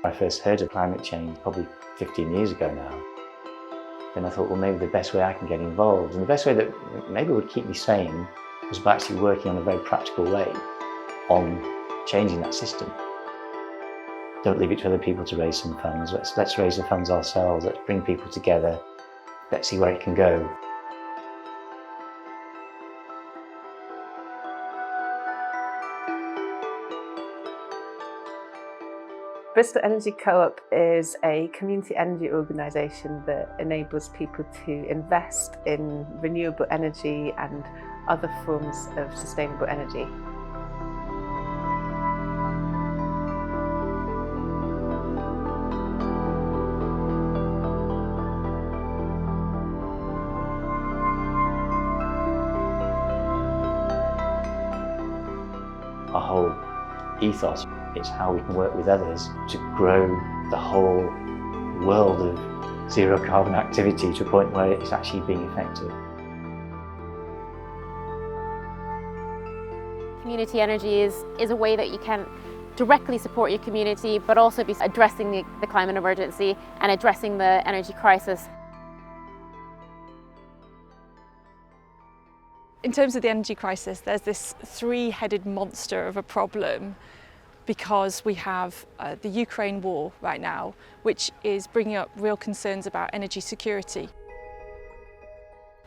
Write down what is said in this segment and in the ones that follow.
I first heard of climate change probably 15 years ago now. Then I thought, well, maybe the best way I can get involved, and the best way that maybe would keep me sane, was by actually working on a very practical way on changing that system. Don't leave it to other people to raise some funds. Let's raise the funds ourselves. Let's bring people together. Let's see where it can go. Bristol Energy Co-op is a community energy organisation that enables people to invest in renewable energy and other forms of sustainable energy. Our whole ethos is how we can work with others to grow the whole world of zero carbon activity to a point where it's actually being effective. Community energy is a way that you can directly support your community, but also be addressing the climate emergency and addressing the energy crisis. In terms of the energy crisis, there's this three-headed monster of a problem, because we have the Ukraine war right now, which is bringing up real concerns about energy security.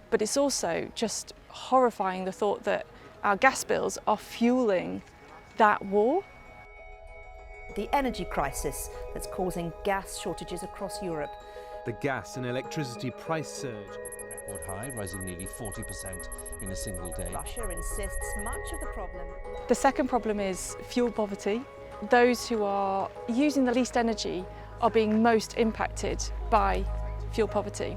But it's also just horrifying, the thought that our gas bills are fueling that war. The energy crisis that's causing gas shortages across Europe. The gas and electricity price surge, record high, rising nearly 40% in a single day. Russia insists much of the problem. The second problem is fuel poverty. Those who are using the least energy are being most impacted by fuel poverty.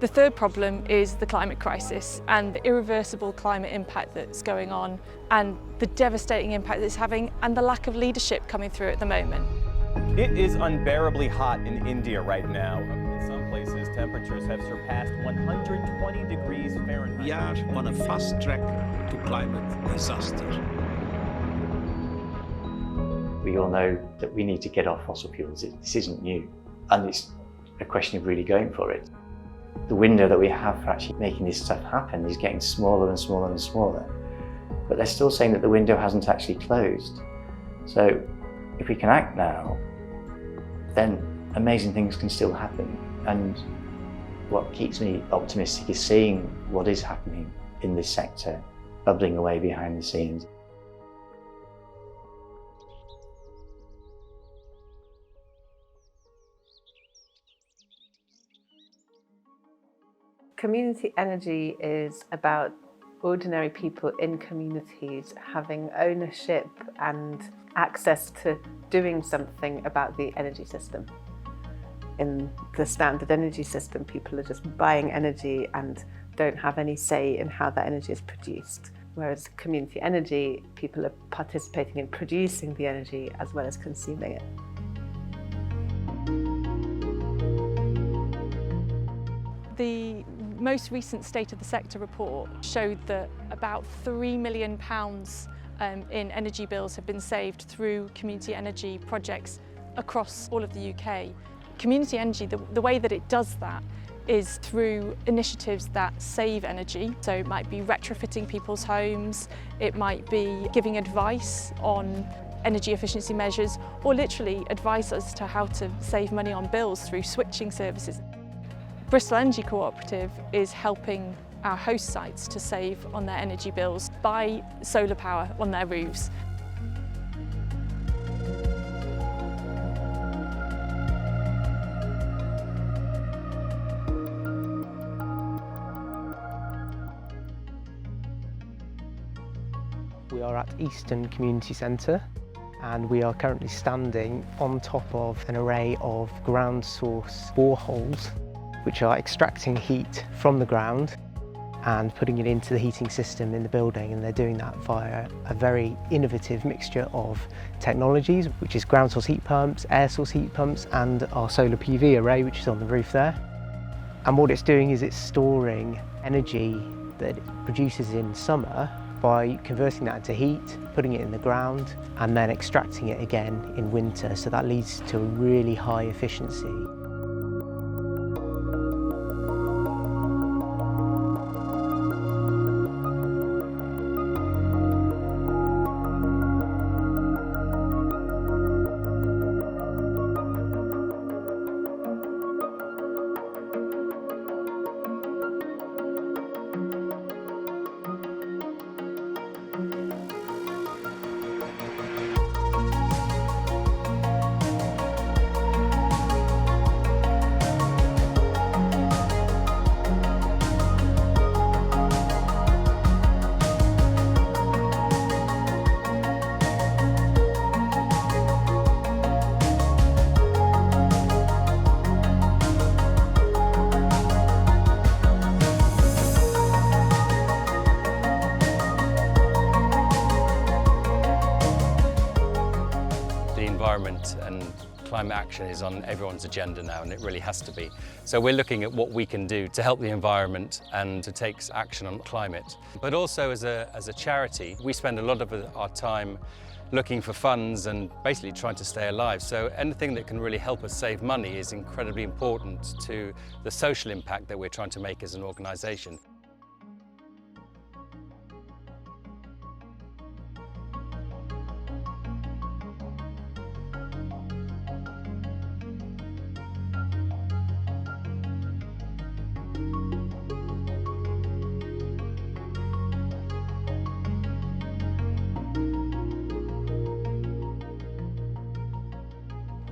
The third problem is the climate crisis and the irreversible climate impact that's going on, and the devastating impact it's having, and the lack of leadership coming through at the moment. It is unbearably hot in India right now. In some places, temperatures have surpassed 120 degrees Fahrenheit. We are on a fast track to climate disaster. We all know that we need to get off fossil fuels. This isn't new, and it's a question of really going for it. The window that we have for actually making this stuff happen is getting smaller and smaller and smaller, but they're still saying that the window hasn't actually closed. So if we can act now, then amazing things can still happen. And what keeps me optimistic is seeing what is happening in this sector, bubbling away behind the scenes. Community energy is about ordinary people in communities having ownership and access to doing something about the energy system. In the standard energy system, people are just buying energy and don't have any say in how that energy is produced. Whereas community energy, people are participating in producing the energy as well as consuming it. The most recent State of the Sector report showed that about £3 million in energy bills have been saved through community energy projects across all of the UK. Community energy, the way that it does that is through initiatives that save energy. So it might be retrofitting people's homes, it might be giving advice on energy efficiency measures, or literally advice as to how to save money on bills through switching services. Bristol Energy Cooperative is helping our host sites to save on their energy bills by solar power on their roofs. We are at Easton Community Centre, and we are currently standing on top of an array of ground source boreholes which are extracting heat from the ground and putting it into the heating system in the building, and they're doing that via a very innovative mixture of technologies, which is ground source heat pumps, air source heat pumps, and our solar PV array, which is on the roof there. And what it's doing is it's storing energy that it produces in summer by converting that into heat, putting it in the ground and then extracting it again in winter. So that leads to a really high efficiency. Environment and climate action is on everyone's agenda now, and it really has to be. So we're looking at what we can do to help the environment and to take action on climate. But also as a charity, we spend a lot of our time looking for funds and basically trying to stay alive. So anything that can really help us save money is incredibly important to the social impact that we're trying to make as an organisation.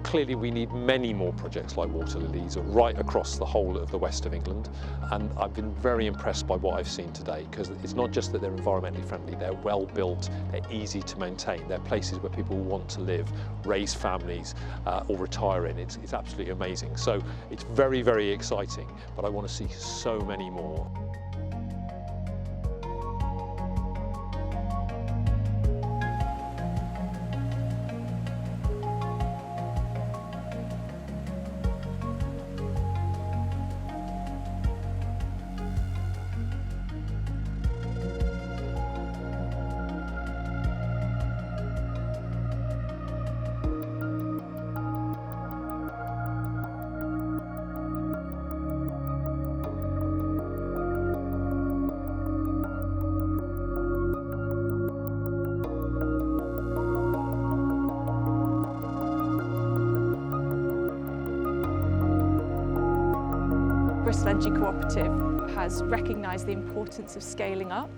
Clearly we need many more projects like Water Lilies right across the whole of the west of England, and I've been very impressed by what I've seen today, because it's not just that they're environmentally friendly, they're well built, they're easy to maintain, they're places where people want to live, raise families or retire in. It's absolutely amazing. So it's very, very exciting, but I want to see so many more. Bristol Energy Cooperative has recognised the importance of scaling up.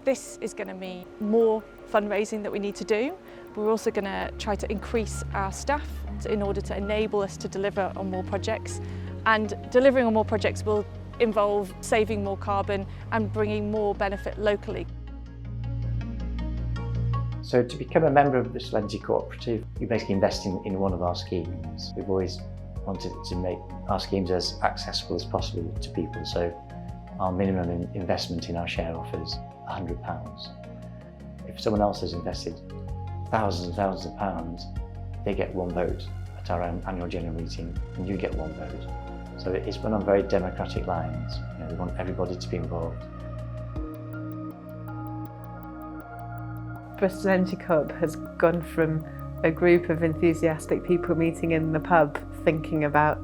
This is going to mean more fundraising that we need to do. We're also going to try to increase our staff in order to enable us to deliver on more projects. And delivering on more projects will involve saving more carbon and bringing more benefit locally. So to become a member of Bristol Energy Cooperative, you basically invest in one of our schemes. We've always wanted to make our schemes as accessible as possible to people. So our minimum investment in our share offer is £100. If someone else has invested thousands and thousands of pounds, they get one vote at our annual general meeting, and you get one vote. So it's run on very democratic lines. You know, we want everybody to be involved. Bristol Energy Co-op has gone from a group of enthusiastic people meeting in the pub thinking about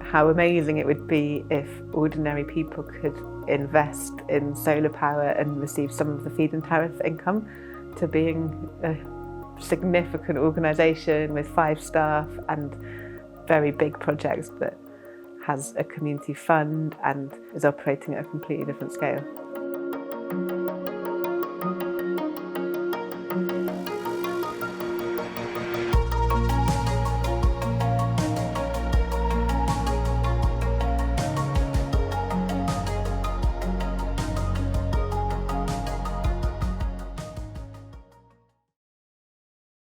how amazing it would be if ordinary people could invest in solar power and receive some of the feed-in tariff income, to being a significant organisation with 5 staff and very big projects that has a community fund and is operating at a completely different scale.